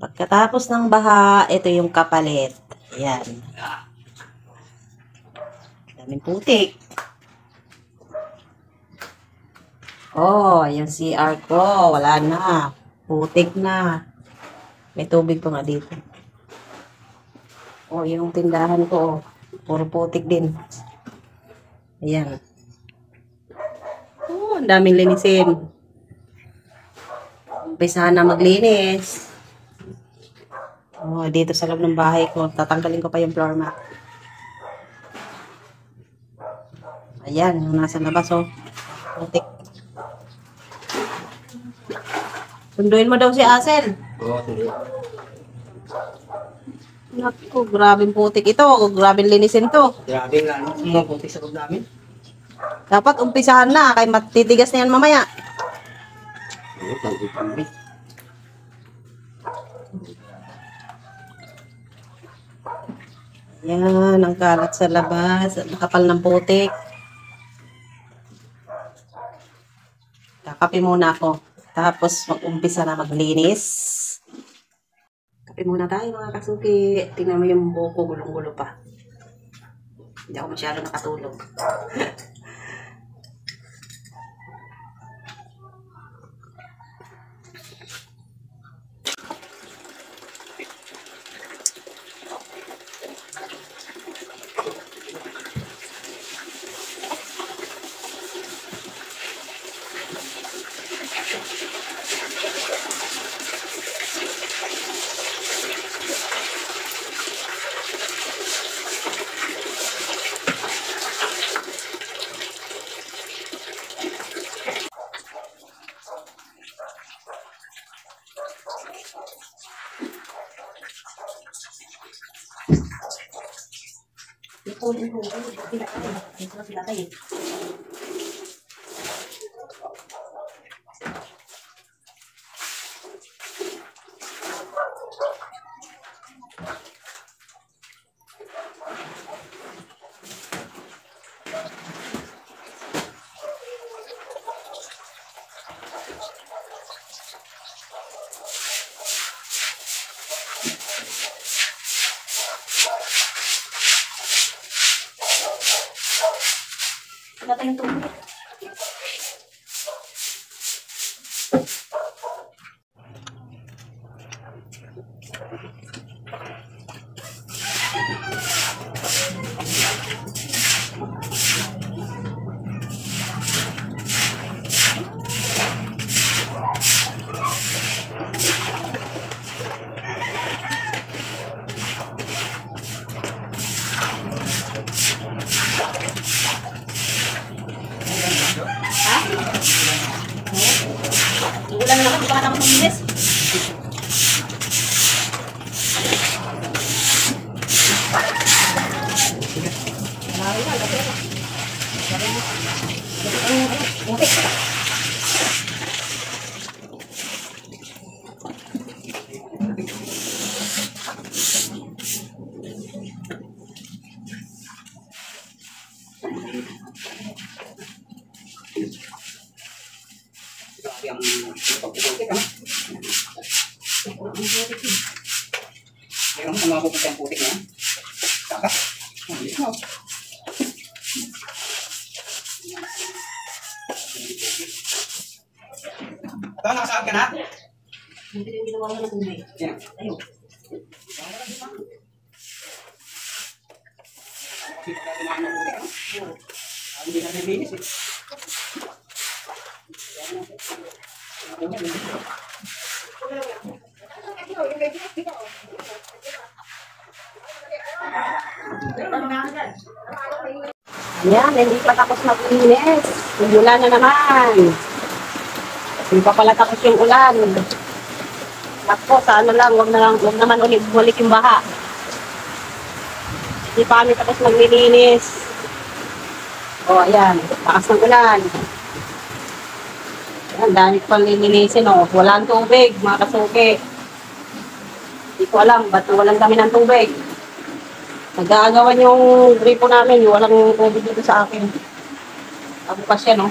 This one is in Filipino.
Pagkatapos ng baha, ito yung kapalit. Ayan. Daming putik. Oh, yung CR ko. Wala na. Putik na. May tubig pa nga dito. Oh, yung tindahan ko. Puro putik din. Ayan. Oh, ang daming linisin. Umpisahan na maglinis. Oh, dito sa loob ng bahay ko. Tatanggalin ko pa yung floor mat. Ayan, yung nasa labas, oh. Putik. Sunduin mo daw si Asel. Oo, tuloy. Naku, grabing putik ito. Grabing linisin to. Grabe nga, ano, mga putik sa loob namin. Dapat umpisahan na, kay matitigas na yan mamaya. Oo, tangkol kami. Yan, ang kalat sa labas. Nakapal ng putik. Kakape muna ako. Tapos mag-umpisa na maglinis. Kape muna tayo mga kasuki. Tingnan mo yung buko, gulong-gulo pa. Hindi ako masyado nakatulog. Wala tayong tubig. Ulan na naman, di pa katapos maglinis. Grabe ang pagpuputik, ano? Mayroon mga puputik ang putik na yan. Saka, ang bilis mo. Ito, nakasaad ka na? Hindi rin ginawa ko ng tubig. Yan. Ayun. Hindi pa natin ang putik, ano? Hindi na nilinis, eh. Ayan, hindi pa tapos maglinis. Ulan na naman. Hindi pa pala tapos yung ulan. Ako, sa ano lang, wag naman ulit bumalik yung baha. Hindi pa kami tapos maglilinis. O, ayan, takas ng ulan. Ayan, dami pang lilinisin, o. Walang tubig, mga kasuki. Hindi ko alam, ba't walang kami ng tubig. Nag-aagawan yung gripo namin, walang tubig dito sa akin. Tabukas yan, o.